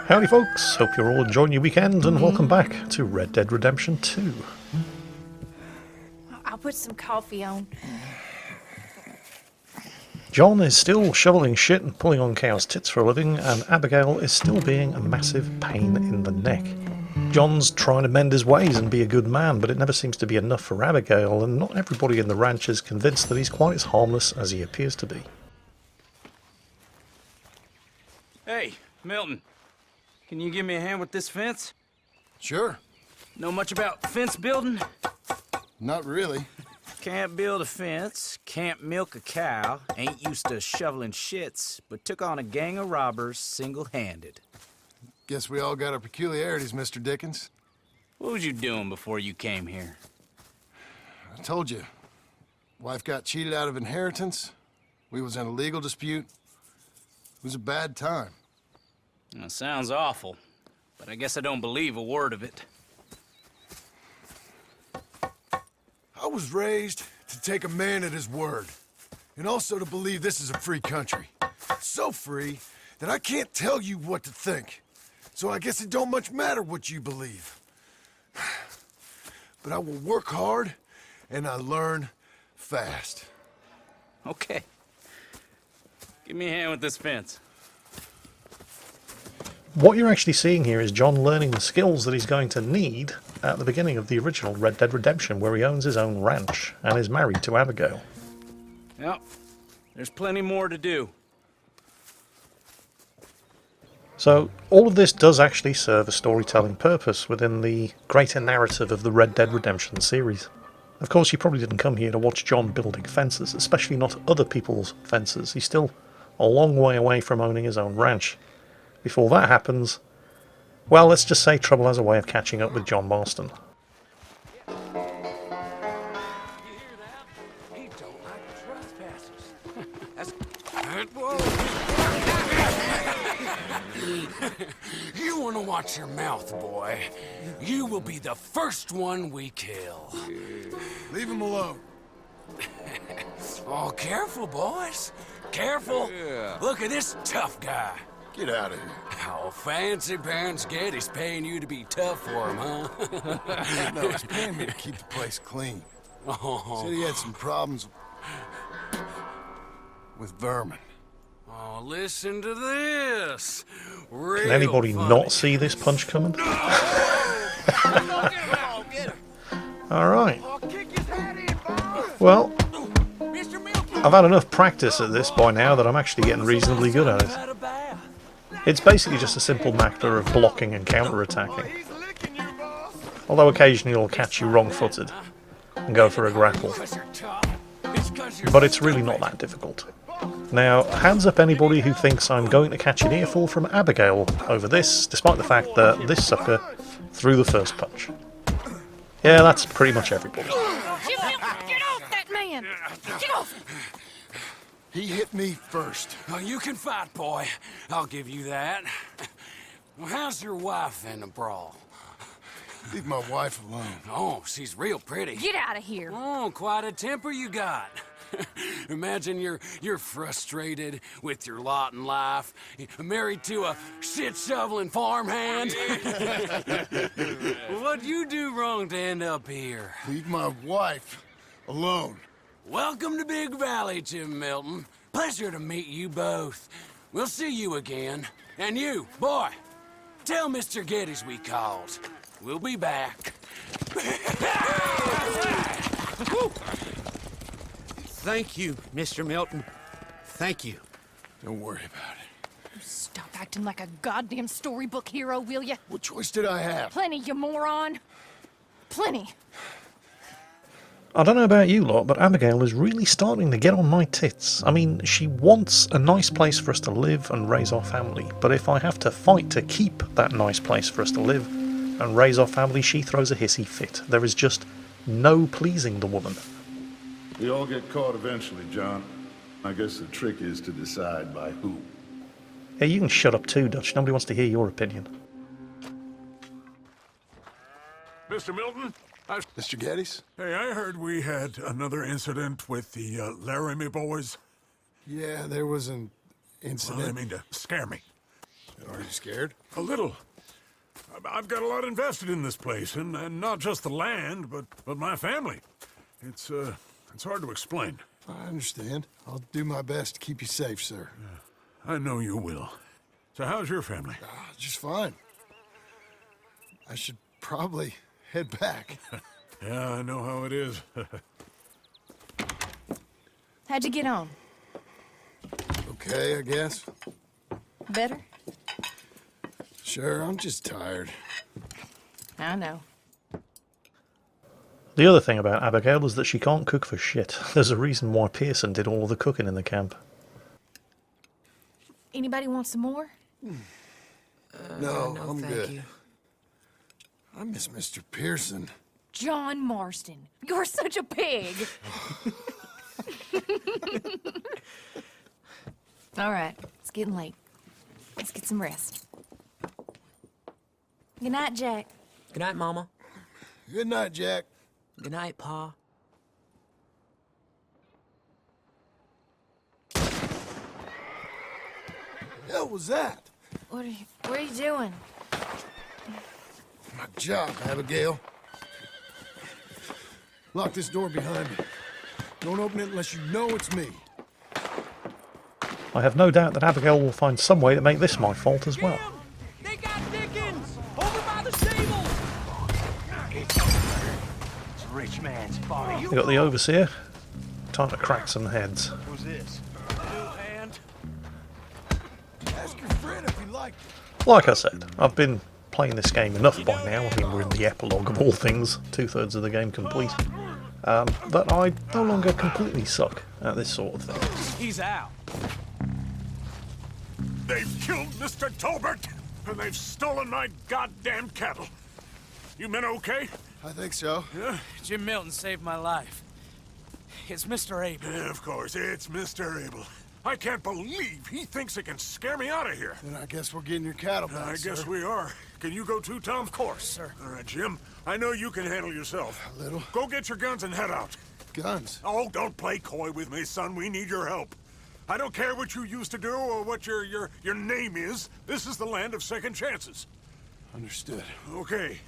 Howdy folks, hope you're all enjoying your weekend and welcome back to Red Dead Redemption 2. I'll put some coffee on. John is still shoveling shit and pulling on cows' tits for a living, and Abigail is still being a massive pain in the neck. John's trying to mend his ways and be a good man, but it never seems to be enough for Abigail, and not everybody in the ranch is convinced that he's quite as harmless as he appears to be. Hey, Milton. Can you give me a hand with this fence? Sure. Know much about fence building? Not really. Can't build a fence, can't milk a cow, ain't used to shoveling shits, but took on a gang of robbers single-handed. Guess we all got our peculiarities, Mr. Dickens. What was you doing before you came here? I told you. Wife got cheated out of inheritance. We was in a legal dispute. It was a bad time. That sounds awful, but I guess I don't believe a word of it. I was raised to take a man at his word, and also to believe this is a free country. So free that I can't tell you what to think. So I guess it don't much matter what you believe. But I will work hard, and I learn fast. Okay. Give me a hand with this fence. What you're actually seeing here is John learning the skills that he's going to need at the beginning of the original Red Dead Redemption, where he owns his own ranch and is married to Abigail. Yep. There's plenty more to do. So, all of this does actually serve a storytelling purpose within the greater narrative of the Red Dead Redemption series. Of course, you probably didn't come here to watch John building fences, especially not other people's fences. He's still a long way away from owning his own ranch. Before that happens, well, let's just say trouble has a way of catching up with John Marston. You want to watch your mouth, boy. You will be the first one we kill. Leave him alone. Oh, careful, boys. Careful. Look at this tough guy. Get out of here. Oh, fancy pants Getty's paying you to be tough for him, huh? No, he's paying me to keep the place clean. Oh. Said he had some problems with vermin. Oh, listen to this. Real Can anybody funny. not see this punch coming? Alright. Well, I've had enough practice at this by now that I'm actually getting reasonably good at it. It's basically just a simple matter of blocking and counter-attacking. Although occasionally it'll catch you wrong-footed and go for a grapple. But it's really not that difficult. Now, hands up anybody who thinks I'm going to catch an earful from Abigail over this, despite the fact that this sucker threw the first punch. Yeah, that's pretty much everybody. Get off that man! Get off! He hit me first. Oh, you can fight, boy. I'll give you that. Well, how's your wife in the brawl? Leave my wife alone. Oh, she's real pretty. Get out of here! Oh, quite a temper you got. Imagine you're frustrated with your lot in life, married to a shit-shoveling farmhand. What'd you do wrong to end up here? Leave my wife alone. Welcome to Big Valley, Jim Milton. Pleasure to meet you both. We'll see you again. And you, boy, tell Mr. Geddes we called. We'll be back. Thank you, Mr. Milton. Thank you. Don't worry about it. Stop acting like a goddamn storybook hero, will ya? What choice did I have? Plenty, you moron. Plenty. I don't know about you lot, but Abigail is really starting to get on my tits. I mean, she wants a nice place for us to live and raise our family, but if I have to fight to keep that nice place for us to live and raise our family, she throws a hissy fit. There is just no pleasing the woman. We all get caught eventually, John. I guess the trick is to decide by who. Hey, you can shut up too, Dutch. Nobody wants to hear your opinion. Mr. Milton? Mr. Geddes? Hey, I heard we had another incident with the Laramie boys. Yeah, there was an Well, incident. I mean to scare me. Are you scared? A little. I've got a lot invested in this place, and not just the land, but my family. It's hard to explain. I understand. I'll do my best to keep you safe, sir. I know you will. So how's your family? Just fine. I should probably head back. Yeah, I know how it is. How'd you get on? Okay, I guess. Better? Sure, I'm just tired. I know. The other thing about Abigail is that she can't cook for shit. There's a reason why Pearson did all of the cooking in the camp. Anybody want some more? No, I'm thank good. you. I miss Mr. Pearson. John Marston, you're such a pig. All right, it's getting late. Let's get some rest. Good night, Jack. Good night, Mama. Good night, Jack. Good night, Pa. Hell was that? What are you doing? My job, Abigail. Lock this door behind me. Don't open it unless you know it's me. I have no doubt that Abigail will find some way to make this my fault as well. They got Dickens! Over by the stables! It's a rich man's body. We got the overseer. Time to crack some heads. Who's this? Ask your friend if he liked it. Like I said, I've been playing this game enough by now. I mean, we're in the epilogue of all things, 2/3 of the game complete. That I no longer completely suck at this sort of thing. He's out. They've killed Mr. Tolbert, and they've stolen my goddamn cattle. You men okay? I think so. Yeah? Jim Milton saved my life. It's Mr. Abel. Yeah, of course, it's Mr. Abel. I can't believe he thinks he can scare me out of here. Then I guess we're getting your cattle back, I guess sir. we are. Can you go too, Tom? Of course, sir. All right, Jim. I know you can handle yourself. A little. Go get your guns and head out. Guns. Oh, don't play coy with me, son. We need your help. I don't care what you used to do or what your name is. This is the land of second chances. Understood. Okay.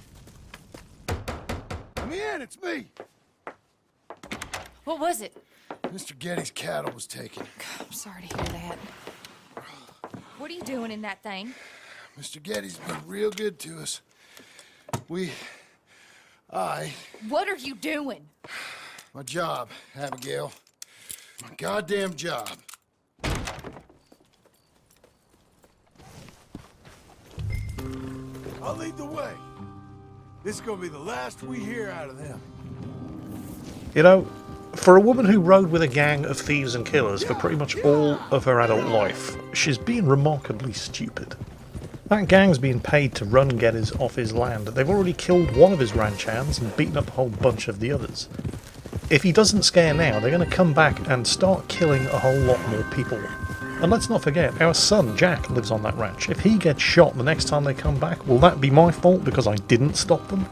Let me in, it's me. What was it? Mr. Getty's cattle was taken. I'm sorry to hear that. What are you doing in that thing? Mr. Getty's been real good to us. What are you doing? My job, Abigail. My goddamn job. I'll lead the way. This is gonna be the last we hear out of them. You know, for a woman who rode with a gang of thieves and killers for pretty much all of her adult life, she's been remarkably stupid. That gang's been paid to run Geddes off his land. They've already killed one of his ranch hands and beaten up a whole bunch of the others. If he doesn't scare now, they're going to come back and start killing a whole lot more people. And let's not forget, our son Jack lives on that ranch. If he gets shot the next time they come back, will that be my fault because I didn't stop them?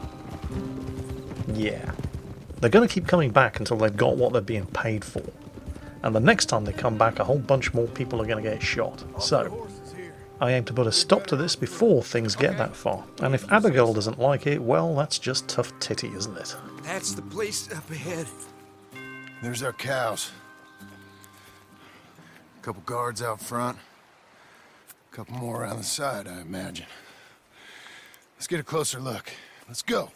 Yeah. They're going to keep coming back until they've got what they're being paid for. And the next time they come back, a whole bunch more people are going to get shot. So, I aim to put a stop to this before things get that far. And if Abigail doesn't like it, well, that's just tough titty, isn't it? That's the place up ahead. There's our cows. A couple guards out front. A couple more around the side, I imagine. Let's get a closer look. Let's go.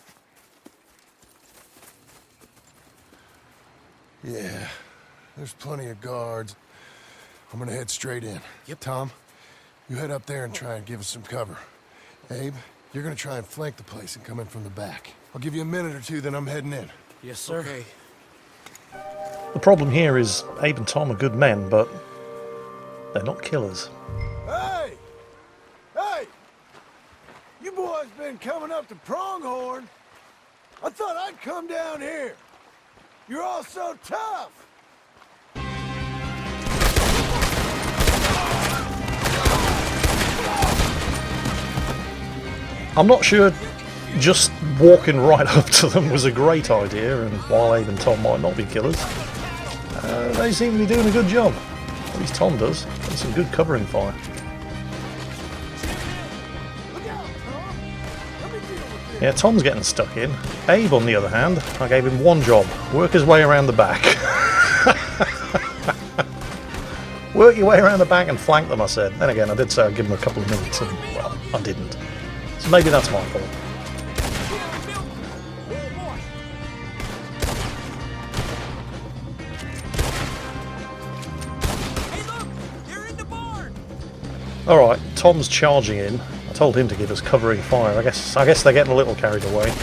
Yeah, there's plenty of guards. I'm gonna head straight in. Yep. Tom, you head up there and try and give us some cover. Abe, you're gonna try and flank the place and come in from the back. I'll give you a minute or two, then I'm heading in. Yes, sir. Okay. The problem here is Abe and Tom are good men, but they're not killers. Hey! Hey! You boys been coming up to Pronghorn. I thought I'd come down here. You're all so tough. I'm not sure just walking right up to them was a great idea, and while Abe and Tom might not be killers, they seem to be doing a good job. At least Tom does. And some good covering fire. Yeah, Tom's getting stuck in. Abe, on the other hand, I gave him one job. Work his way around the back. Work your way around the back and flank them, I said. Then again, I did say I'd give him a couple of minutes, and, well, I didn't. So maybe that's my fault. Alright, Tom's charging in. I told him to give us covering fire. I guess they're getting a little carried away.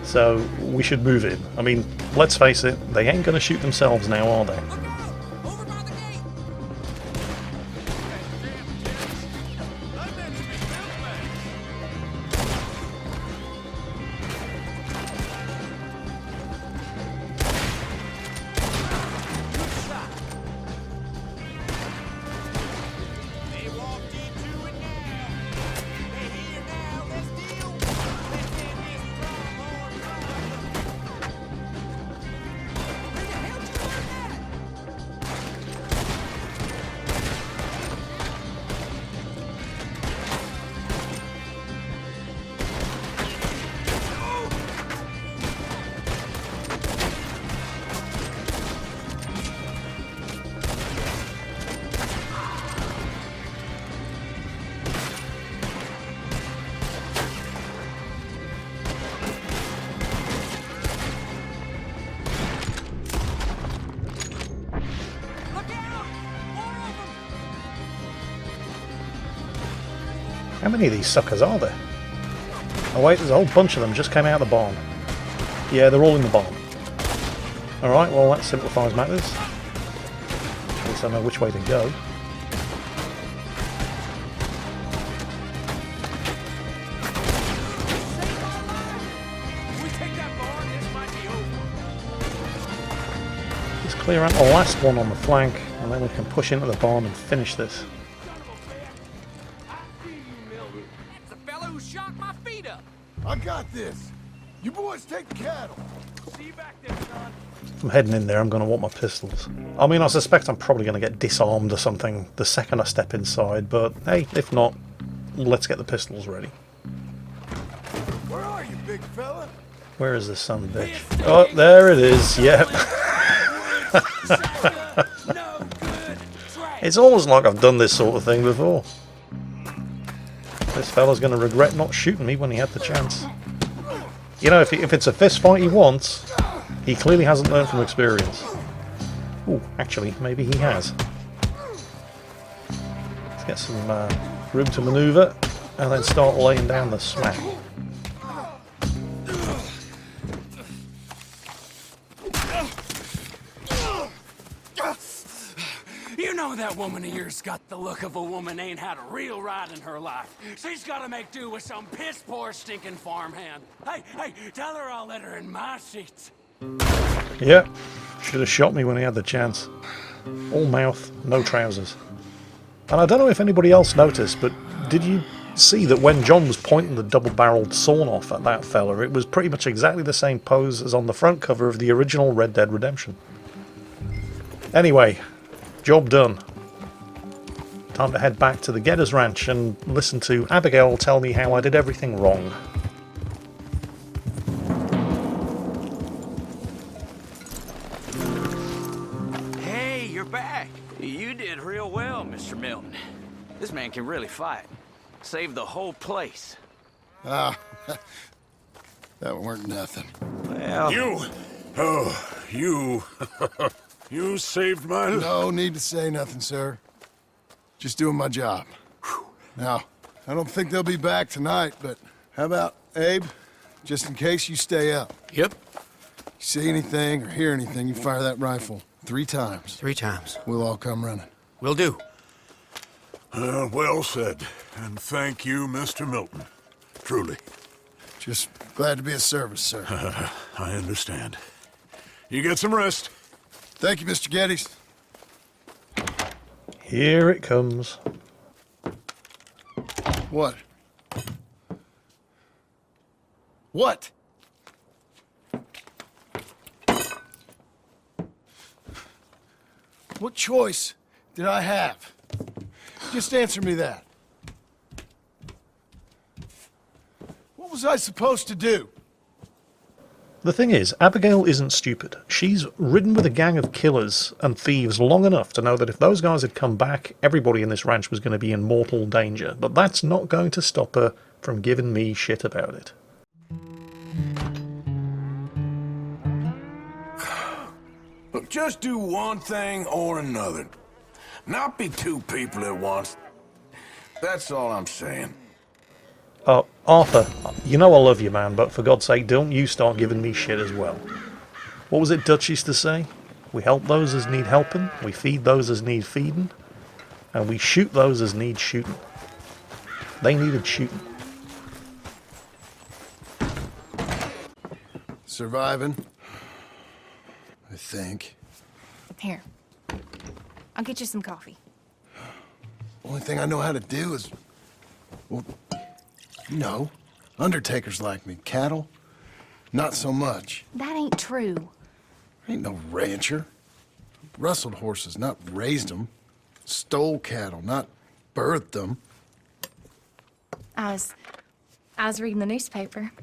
So we should move in. I mean, let's face it, they ain't gonna shoot themselves now, are they? How many of these suckers are there? Oh wait, there's a whole bunch of them just came out of the barn. Yeah, they're all in the barn. Alright, well that simplifies matters. At least I know which way to go. Just clear out the last one on the flank, and then we can push into the barn and finish this. I got this. You boys take the cattle. See you back there, son. If I'm heading in there, I'm going to want my pistols. I mean, I suspect I'm probably going to get disarmed or something the second I step inside, but hey, if not, let's get the pistols ready. Where are you, big fella? Where is this son of a bitch? Oh, there it is, yep. It's almost like I've done this sort of thing before. This fella's going to regret not shooting me when he had the chance. You know, if it's a fist fight he wants, he clearly hasn't learned from experience. Ooh, actually, maybe he has. Let's get some room to manoeuvre, and then start laying down the smack. You know that woman of yours got the look of a woman ain't had a real ride in her life. She's gotta make do with some piss-poor stinking farmhand. Hey, tell her I'll let her in my seats. Yep, should have shot me when he had the chance. All mouth, no trousers. And I don't know if anybody else noticed, but did you see that when John was pointing the double-barreled sawn-off at that fella, it was pretty much exactly the same pose as on the front cover of the original Red Dead Redemption. Anyway, job done. Time to head back to the Geddes Ranch and listen to Abigail tell me how I did everything wrong. Hey, you're back. You did real well, Mr. Milton. This man can really fight. Saved the whole place. Ah, that weren't nothing. Well... You You saved my life. No need to say nothing, sir. Just doing my job. Now, I don't think they'll be back tonight, but how about, Abe? Just in case you stay up. Yep. You see anything or hear anything, you fire that rifle 3 times. 3 times. We'll all come running. Will do. Well said. And thank you, Mr. Milton. Truly. Just glad to be of service, sir. I understand. You get some rest. Thank you, Mr. Geddes. Here it comes. What? What? What choice did I have? Just answer me that. What was I supposed to do? The thing is, Abigail isn't stupid. She's ridden with a gang of killers and thieves long enough to know that if those guys had come back, everybody in this ranch was going to be in mortal danger. But that's not going to stop her from giving me shit about it. Look, just do one thing or another. Not be two people at once. That's all I'm saying. Arthur, you know I love you, man, but for God's sake, don't you start giving me shit as well. What was it Dutch used to say? We help those as need helping, we feed those as need feeding, and we shoot those as need shooting. They needed shooting. Surviving. I think. Here. I'll get you some coffee. Only thing I know how to do is... Well, you know, undertakers like me. Cattle, not so much. That ain't true. Ain't no rancher. Rustled horses, not raised them. Stole cattle, not birthed them. I was reading the newspaper.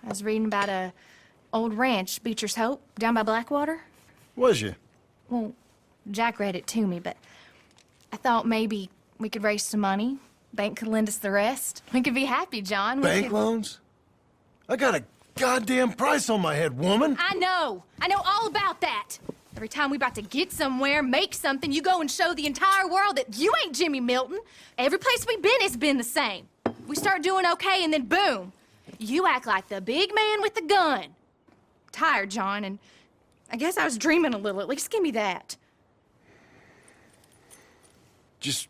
I was reading about a old ranch, Beecher's Hope, down by Blackwater. Was you? Well, Jack read it to me, but I thought maybe we could raise some money. Bank could lend us the rest. We could be happy, John. Bank loans? I got a goddamn price on my head, woman. I know all about that. Every time we about to get somewhere, make something, you go and show the entire world that you ain't Jimmy Milton. Every place we've been has been the same. We start doing okay, and then boom, you act like the big man with the gun. Tired, John, and I guess I was dreaming a little. At least give me that. Just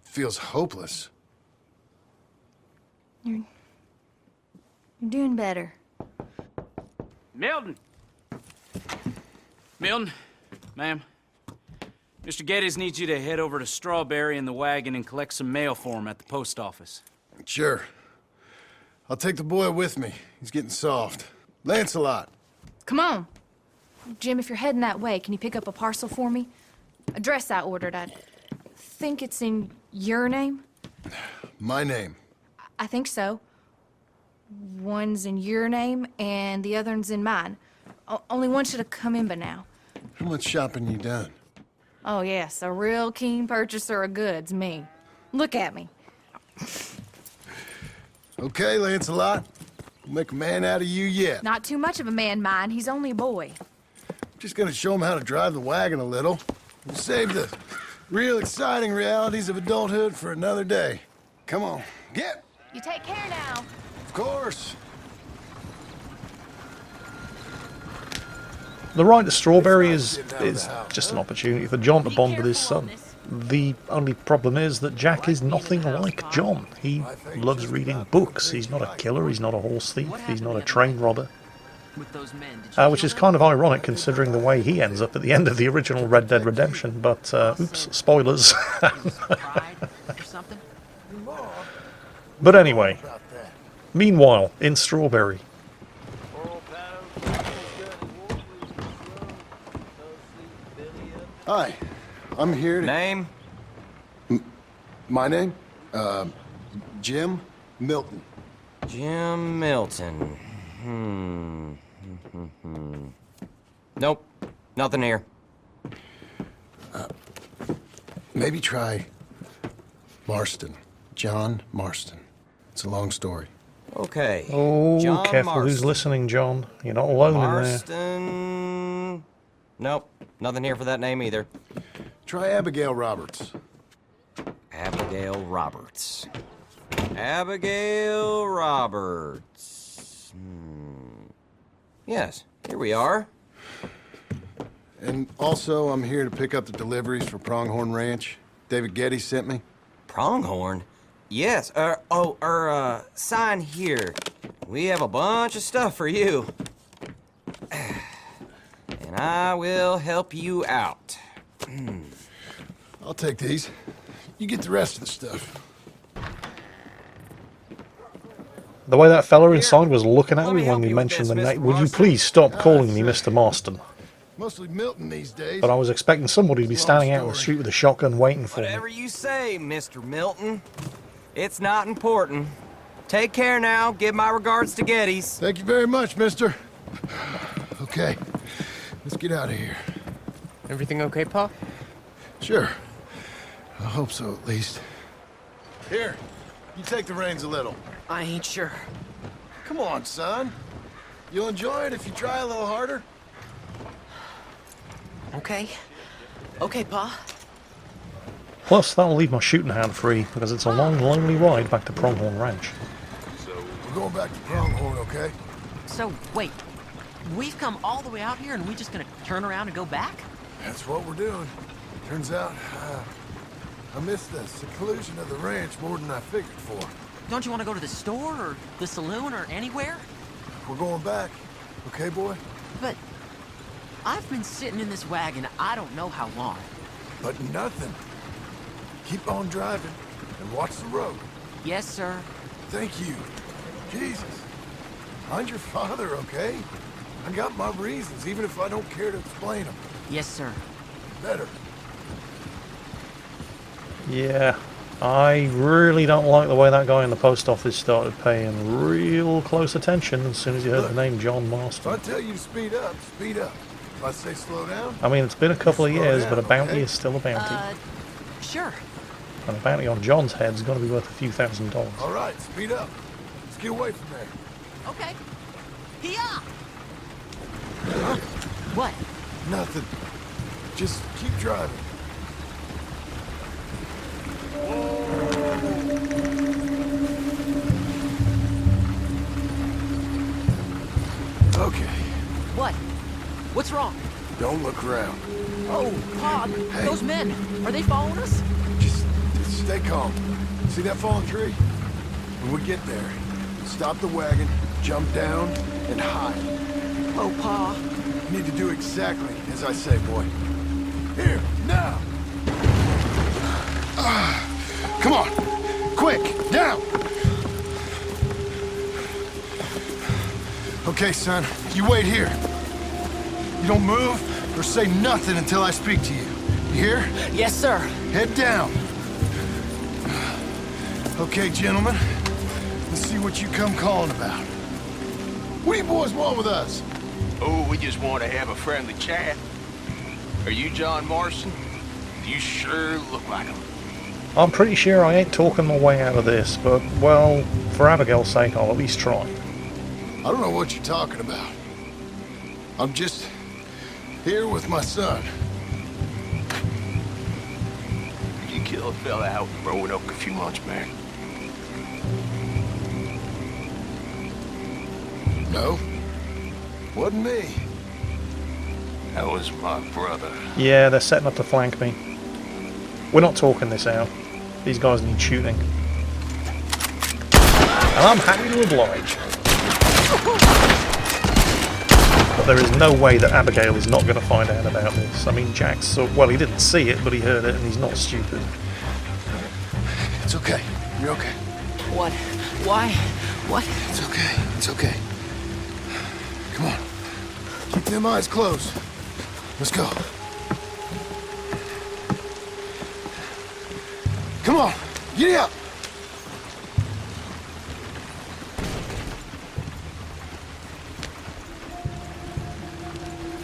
feels hopeless. You're doing better. Milton! Milton, ma'am. Mr. Geddes needs you to head over to Strawberry in the wagon and collect some mail for him at the post office. Sure. I'll take the boy with me. He's getting soft. Lancelot. Come on. Jim, if you're heading that way, can you pick up a parcel for me? A dress I ordered. I think it's in your name? My name. I think so. One's in your name, and the other one's in mine. Only one should have come in by now. How much shopping you done? Oh, yes, a real keen purchaser of goods, me. Look at me. Okay, Lancelot. We'll make a man out of you yet. Not too much of a man, mine. He's only a boy. Just gonna show him how to drive the wagon a little. We'll save the real exciting realities of adulthood for another day. Come on, get! You take care now. Of course. The ride to Strawberry is just an opportunity for John to bond with his son. The only problem is that Jack is nothing like John. He loves reading books. He's not a killer, he's not a horse thief, he's not a train robber. Which is kind of ironic considering the way he ends up at the end of the original Red Dead Redemption, but oops, spoilers. But anyway, meanwhile, in Strawberry. Hi, I'm here to... Name? My name? Jim Milton. Jim Milton. Nope, nothing here. Maybe try Marston. John Marston. It's a long story. Okay. Oh, John careful Marston. who's listening, John. You're not alone in there. Marston. Nope, nothing here for that name either. Try Abigail Roberts. Abigail Roberts. Abigail Roberts. Yes, here we are. And also, I'm here to pick up the deliveries for Pronghorn Ranch. David Geddes sent me. Pronghorn? Yes, sign here. We have a bunch of stuff for you. And I will help you out. I'll take these. You get the rest of the stuff. The way that fella inside was looking at me when we mentioned the name. Would you please stop calling me Mr. Marston? Mostly Milton these days. But I was expecting somebody to be standing out in the street with a shotgun waiting for me. Whatever you say, Mr. Milton. It's not important. Take care now. Give my regards to Geddes. Thank you very much, mister. Okay, let's get out of here. Everything okay, Pa? Sure. I hope so, at least. Here, you take the reins a little. I ain't sure. Come on, son. You'll enjoy it if you try a little harder. Okay. Okay, Pa. Plus, that'll leave my shooting hand free, because it's a long, lonely ride back to Pronghorn Ranch. So, we're going back to Pronghorn, okay? So, wait. We've come all the way out here and we just gonna turn around and go back? That's what we're doing. Turns out, I missed the seclusion of the ranch more than I figured for. Don't you want to go to the store or the saloon or anywhere? We're going back, okay, boy? But I've been sitting in this wagon I don't know how long. But nothing. Keep on driving and watch the road. Yes, sir. Thank you. Jesus. I'm your father, okay? I got my reasons, even if I don't care to explain them. Yes, sir. Better. Yeah, I really don't like the way that guy in the post office started paying real close attention as soon as he heard the name John If Marston. I tell you to speed up, speed up. If I say slow down, I mean, it's been a couple of Slow years, down, but a bounty okay? is still a bounty. Sure. And a bounty on John's head's got to be worth a few $1,000s. all right, speed up. Let's get away from there. Okay. Hiya! Huh? What? Nothing. Just keep driving. Okay, What? What's wrong? don't look around. Oh, Pa, Hey. those men, are they following us? Just stay calm. See that fallen tree? When we get there, stop the wagon, jump down, and hide. Oh, Pa. You need to do exactly as I say, boy. Here, now! Come on! Quick, down! Okay, son, you wait here. You don't move or say nothing until I speak to you. You hear? Yes, sir. Head down. Okay, gentlemen. Let's see what you come calling about. What do you boys want with us? Oh, we just want to have a friendly chat. Are you John Marston? You sure look like him. I'm pretty sure I ain't talking my way out of this, but, well, for Abigail's sake, I'll at least try. I don't know what you're talking about. I'm just here with my son. You killed a fella out in Roanoke a few months back. No, wasn't me. That was my brother. Yeah, they're setting up to flank me. We're not talking this out. These guys need shooting. And I'm happy to oblige. But there is no way that Abigail is not going to find out about this. I mean, Jack's, well, he didn't see it, but he heard it, and he's not stupid. It's okay. You're okay. What? Why? What? It's okay. It's okay. Come on. Keep them eyes closed. Let's go. Come on. Giddy up.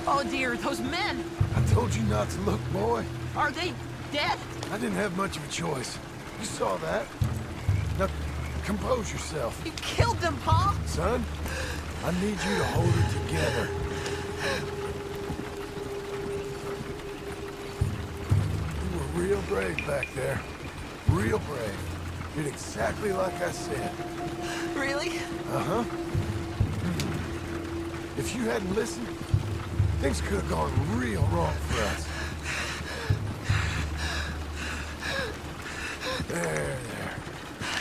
Oh, dear, those men. I told you not to look, boy. Are they dead? I didn't have much of a choice. You saw that. Now, compose yourself. You killed them, Pa. Son, I need you to hold it together. You were real brave back there. Real brave. Did exactly like I said. Really? Uh-huh. If you hadn't listened, things could have gone real wrong for us. There.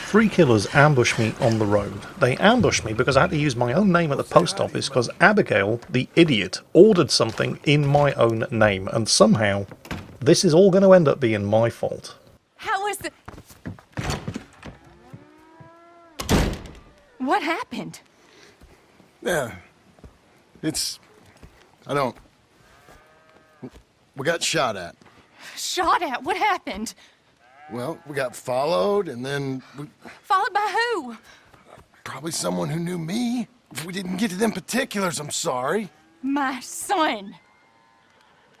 3 killers ambushed me on the road. They ambushed me because I had to use my own name at the post office because Abigail, the idiot, ordered something in my own name. And somehow, this is all going to end up being my fault. How is the... What happened? Yeah. I don't... We got shot at. Shot at? What happened? Well, we got followed, and then we... Followed by who? Probably someone who knew me. If we didn't get to them particulars, I'm sorry. My son.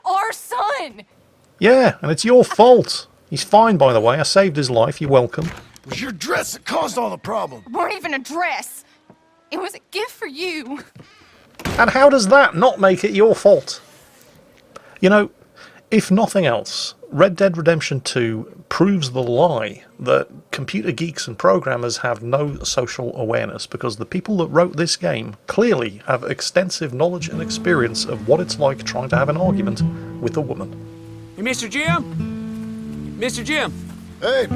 Our son. Yeah, and it's your fault. He's fine, by the way. I saved his life. You're welcome. It was your dress that caused all the problem. It weren't even a dress. It was a gift for you. And how does that not make it your fault? You know, if nothing else, Red Dead Redemption 2 proves the lie that computer geeks and programmers have no social awareness, because the people that wrote this game clearly have extensive knowledge and experience of what it's like trying to have an argument with a woman. Hey, Mr. Jim? Mr. Jim, Hey,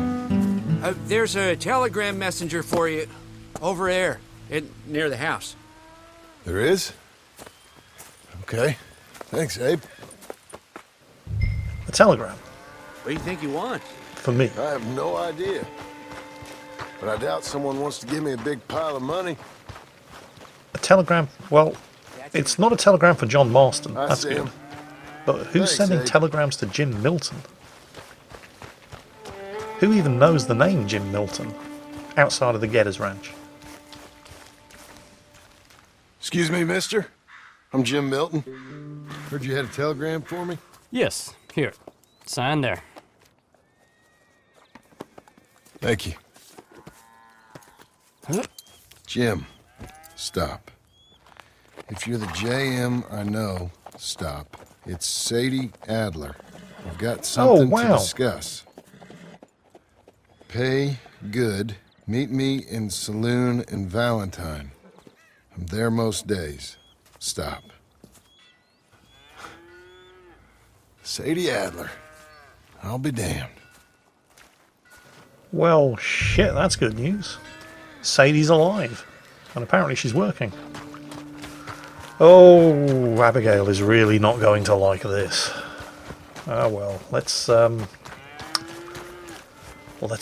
there's a telegram messenger for you over there near the house. there is? Okay. Thanks, Abe. A telegram. What do you think you want? For me. I have no idea. But I doubt someone wants to give me a big pile of money. A telegram? Well, it's not a telegram for John Marston. I That's see good. him. But who's Thanks, sending Abe. telegrams to Jim Milton? Who even knows the name Jim Milton outside of the Geddes Ranch? Excuse me, mister. I'm Jim Milton. Heard you had a telegram for me? Yes, here. Sign there. Thank you. Jim, stop. If you're the JM I know, stop. It's Sadie Adler. We've got something to discuss. Pay good. Meet me in saloon in Valentine. I'm there most days. Stop. Sadie Adler. I'll be damned. Well, shit, that's good news. Sadie's alive. And apparently she's working. Oh, Abigail is really not going to like this. Ah, well, let's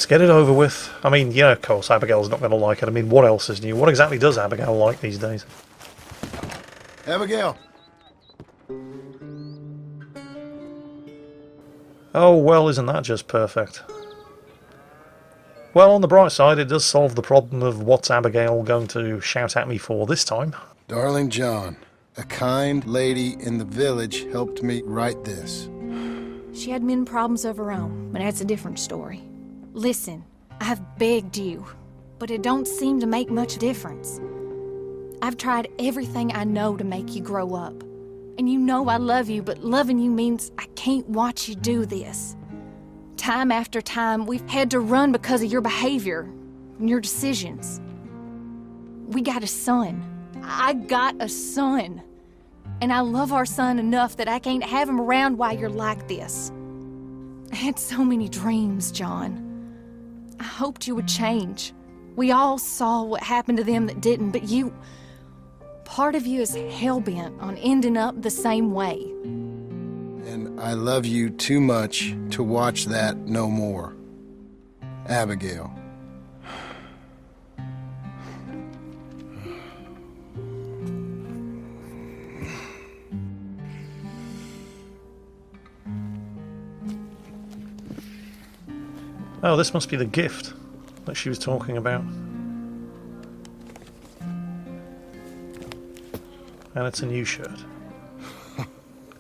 get it over with. I mean, yeah, of course, Abigail's not going to like it. I mean, what else is new? What exactly does Abigail like these days? Abigail. Oh, well, isn't that just perfect? Well, on the bright side, it does solve the problem of what's Abigail going to shout at me for this time. Darling John, a kind lady in the village helped me write this. She had men problems of her own, but that's a different story. Listen, I have begged you, but it don't seem to make much difference. I've tried everything I know to make you grow up. And you know I love you, but loving you means I can't watch you do this. Time after time, we've had to run because of your behavior and your decisions. We got a son. I got a son. And I love our son enough that I can't have him around while you're like this. I had so many dreams, John. I hoped you would change. We all saw what happened to them that didn't, but you... Part of you is hell-bent on ending up the same way. And I love you too much to watch that no more. Abigail. Oh, this must be the gift that she was talking about. And it's a new shirt.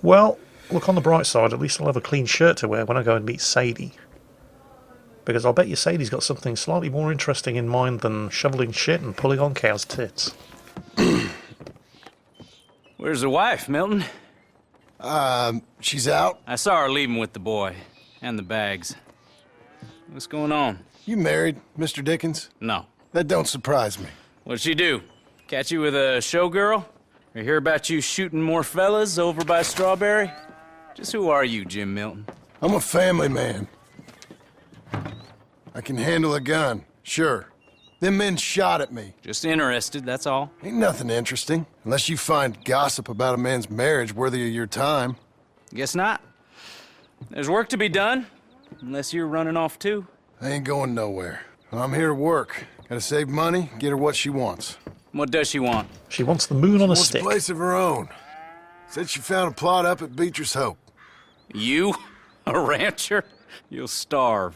Well, look on the bright side, at least I'll have a clean shirt to wear when I go and meet Sadie. Because I'll bet you Sadie's got something slightly more interesting in mind than shoveling shit and pulling on cows' tits. Where's the wife, Milton? She's out. I saw her leaving with the boy. And the bags. What's going on? You married, Mr. Dickens? No. That don't surprise me. What'd she do? Catch you with a showgirl? Or hear about you shooting more fellas over by Strawberry? Just who are you, Jim Milton? I'm a family man. I can handle a gun, sure. Them men shot at me. Just interested, that's all. Ain't nothing interesting, unless you find gossip about a man's marriage worthy of your time. Guess not. There's work to be done, unless you're running off too. I ain't going nowhere. I'm here to work. Gotta save money, get her what she wants. What does she want? She wants the moon on a Wants stick. a place of her own. Said she found a plot up at Beecher's Hope. You? A rancher? You'll starve.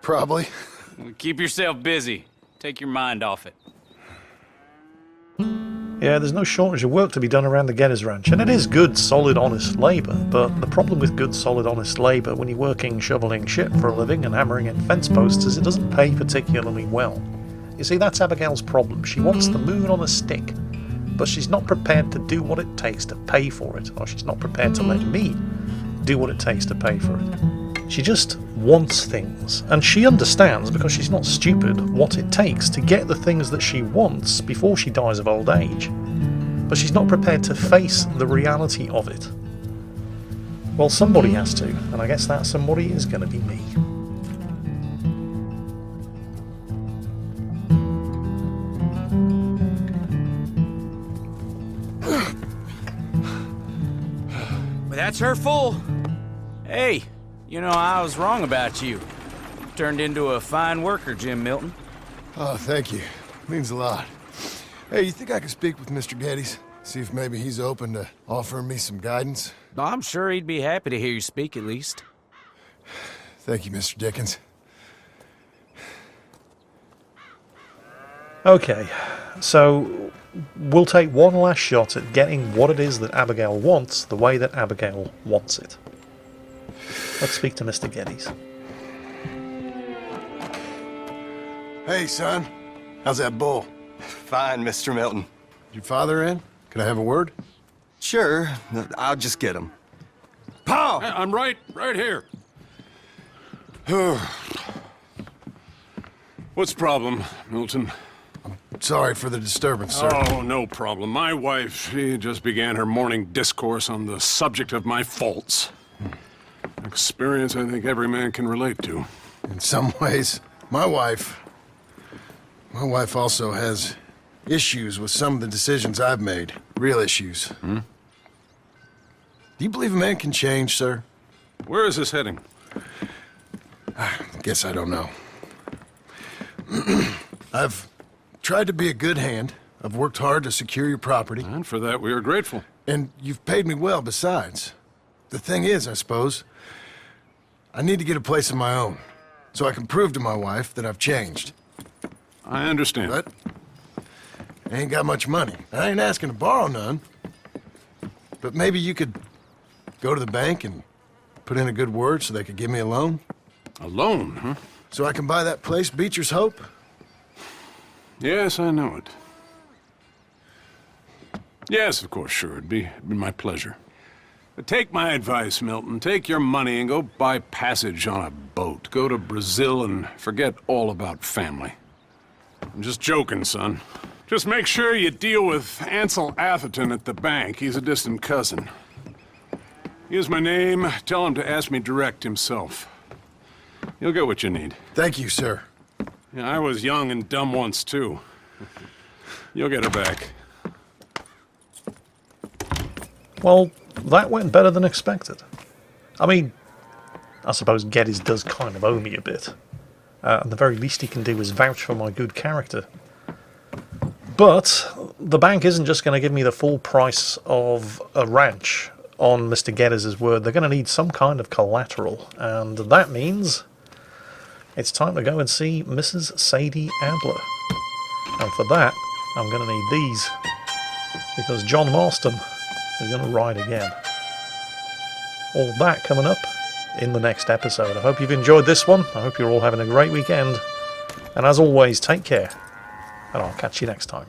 Probably. Keep yourself busy. Take your mind off it. Yeah, there's no shortage of work to be done around the Geddes Ranch, and it is good, solid, honest labour, but the problem with good, solid, honest labour when you're working shoveling shit for a living and hammering in fence posts is it doesn't pay particularly well. You see, that's Abigail's problem. She wants the moon on a stick, but she's not prepared to do what it takes to pay for it, or she's not prepared to let me do what it takes to pay for it. She just wants things, and she understands, because she's not stupid, what it takes to get the things that she wants before she dies of old age. But she's not prepared to face the reality of it. Well, somebody has to, and I guess that somebody is going to be me. Well, that's her full. Hey, you know, I was wrong about you. Turned into a fine worker, Jim Milton. Oh, thank you. Means a lot. Hey, you think I could speak with Mr. Geddes? See if maybe he's open to offering me some guidance? I'm sure he'd be happy to hear you speak, at least. Thank you, Mr. Dickens. Okay, so we'll take one last shot at getting what it is that Abigail wants the way that Abigail wants it. Let's speak to Mr. Geddes. Hey, son. How's that bull? Fine, Mr. Milton. Your father in? Can I have a word? Sure, I'll just get him. Pa! I'm right here. What's the problem, Milton? Sorry for the disturbance, sir. Oh, no problem. My wife, she just began her morning discourse on the subject of my faults. Experience I think every man can relate to. In some ways, my wife also has issues with some of the decisions I've made. Real issues. Hmm? Do you believe a man can change, sir? Where is this heading? I guess I don't know. I've tried to be a good hand. I've worked hard to secure your property. And for that, we are grateful. And you've paid me well besides. The thing is, I suppose, I need to get a place of my own, so I can prove to my wife that I've changed. I understand. But I ain't got much money. I ain't asking to borrow none. But maybe you could go to the bank and put in a good word so they could give me a loan? A loan, huh? So I can buy that place, Beecher's Hope? Yes, I know it. Yes, of course, sure. It'd be my pleasure. But take my advice, Milton. Take your money and go buy passage on a boat. Go to Brazil and forget all about family. I'm just joking, son. Just make sure you deal with Ansel Atherton at the bank. He's a distant cousin. Here's my name. Tell him to ask me direct himself. You'll get what you need. Thank you, sir. Yeah, I was young and dumb once, too. You'll get it back. Well, that went better than expected. I mean, I suppose Geddes does kind of owe me a bit. And the very least he can do is vouch for my good character. But the bank isn't just going to give me the full price of a ranch on Mr. Geddes' word. They're going to need some kind of collateral. And that means it's time to go and see Mrs. Sadie Adler. And for that, I'm going to need these. Because John Marston is going to ride again. All that coming up in the next episode. I hope you've enjoyed this one. I hope you're all having a great weekend. And as always, take care. And I'll catch you next time.